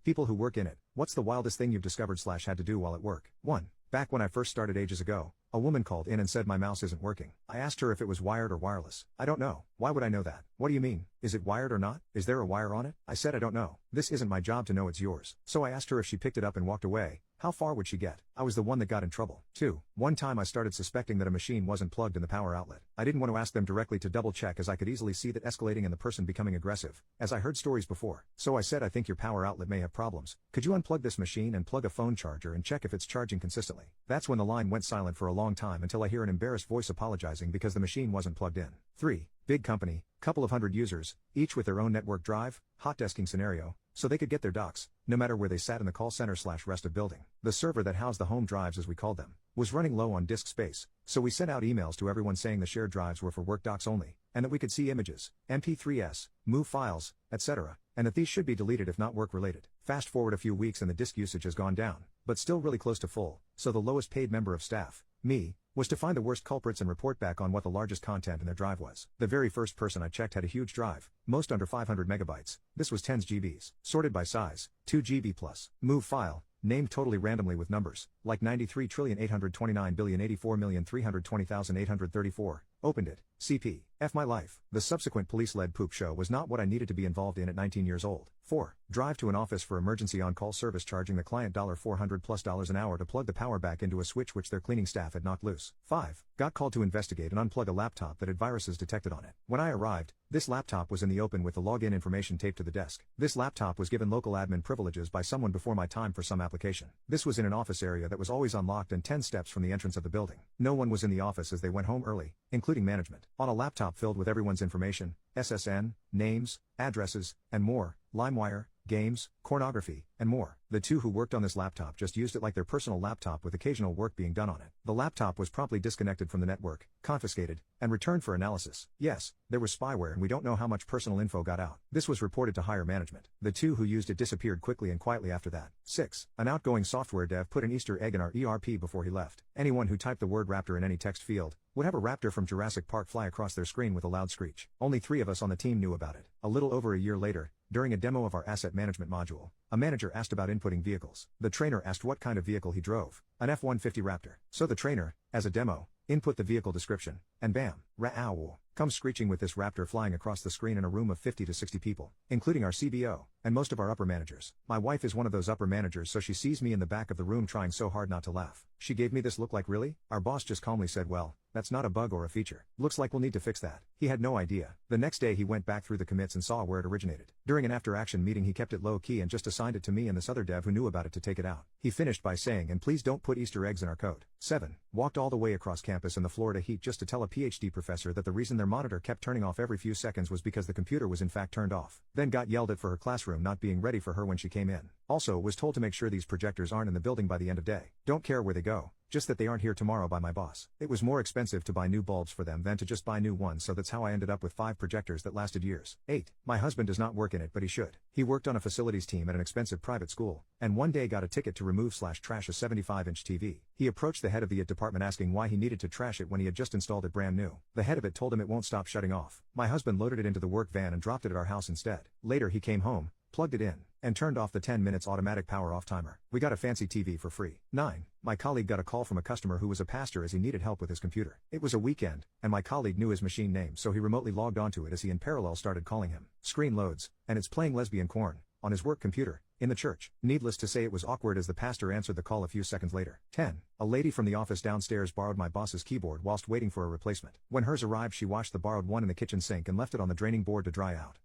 People who work in it. What's the wildest thing you've discovered/had to do while at work? 1. Back when I first started ages ago, a woman called in and said my mouse isn't working. I asked her if it was wired or wireless. I don't know. Why would I know that? What do you mean? Is it wired or not? Is there a wire on it? I said I don't know. This isn't my job to know, it's yours. So I asked her if she picked it up and walked away, how far would she get? I was the one that got in trouble. 2. One time I started suspecting that a machine wasn't plugged in the power outlet. I didn't want to ask them directly to double check as I could easily see that escalating and the person becoming aggressive, as I heard stories before. So I said I think your power outlet may have problems. Could you unplug this machine and plug a phone charger and check if it's charging consistently? That's when the line went silent for a long time until I hear an embarrassed voice apologizing because the machine wasn't plugged in. 3. Big company, couple of hundred users, each with their own network drive, hot desking scenario, so they could get their docs, no matter where they sat in the call center/rest of building. The server that housed the home drives, as we called them, was running low on disk space, so we sent out emails to everyone saying the shared drives were for work docs only, and that we could see images, MP3s, move files, etc., and that these should be deleted if not work related. Fast forward a few weeks and the disk usage has gone down, but still really close to full, so the lowest paid member of staff, me, was to find the worst culprits and report back on what the largest content in their drive was. The very first person I checked had a huge drive, most under 500 megabytes. This was 10 GBs, sorted by size, 2 GB plus, move file, named totally randomly with numbers, like 93,829,084,320,834, opened it, CP, F my life. The subsequent police-led poop show was not what I needed to be involved in at 19 years old. 4. Drive to an office for emergency on-call service charging the client $400+ an hour to plug the power back into a switch which their cleaning staff had knocked loose. 5. Got called to investigate and unplug a laptop that had viruses detected on it. When I arrived, this laptop was in the open with the login information taped to the desk. This laptop was given local admin privileges by someone before my time for some application. This was in an office area that was always unlocked and 10 steps from the entrance of the building. No one was in the office as they went home early, including management. On a laptop filled with everyone's information, SSN, names, addresses, and more, LimeWire, games, pornography, and more. The two who worked on this laptop just used it like their personal laptop with occasional work being done on it. The laptop was promptly disconnected from the network, confiscated, and returned for analysis. Yes, there was spyware and we don't know how much personal info got out. This was reported to higher management. The two who used it disappeared quickly and quietly after that. 6. An outgoing software dev put an Easter egg in our ERP before he left. Anyone who typed the word raptor in any text field would have a raptor from Jurassic Park fly across their screen with a loud screech. Only 3 of us on the team knew about it. A little over a year later, during a demo of our asset management module, a manager asked about inputting vehicles. The trainer asked what kind of vehicle he drove, an F-150 Raptor. So the trainer, as a demo, input the vehicle description, and bam, Ra-ow, comes screeching with this Raptor flying across the screen in a room of 50 to 60 people, including our CBO, and most of our upper managers. My wife is one of those upper managers, so she sees me in the back of the room trying so hard not to laugh. She gave me this look like, really? Our boss just calmly said, well, that's not a bug or a feature. Looks like we'll need to fix that. He had no idea. The next day he went back through the commits and saw where it originated. During an after-action meeting he kept it low-key and just assigned it to me and this other dev who knew about it to take it out. He finished by saying, and please don't put Easter eggs in our code. 7. Walked all the way across campus in the Florida heat just to tell a PhD professor that the reason their monitor kept turning off every few seconds was because the computer was in fact turned off. Then got yelled at for her classroom not being ready for her when she came in. Also was told to make sure these projectors aren't in the building by the end of day. Don't care where they go, just that they aren't here tomorrow by my boss. It was more expensive to buy new bulbs for them than to just buy new ones, so that's how I ended up with 5 projectors that lasted years. 8. My husband does not work in it but he should. He worked on a facilities team at an expensive private school, and one day got a ticket to remove/trash a 75-inch TV. He approached the head of the IT department asking why he needed to trash it when he had just installed it brand new. The head of it told him it won't stop shutting off. My husband loaded it into the work van and dropped it at our house instead. Later he came home, plugged it in, and turned off the 10 minutes automatic power off timer. We got a fancy TV for free. 9. My colleague got a call from a customer who was a pastor as he needed help with his computer. It was a weekend, and my colleague knew his machine name, so he remotely logged onto it as he in parallel started calling him. Screen loads, and it's playing Lesbian Corn on his work computer, in the church. Needless to say it was awkward as the pastor answered the call a few seconds later. 10. A lady from the office downstairs borrowed my boss's keyboard whilst waiting for a replacement. When hers arrived she washed the borrowed one in the kitchen sink and left it on the draining board to dry out.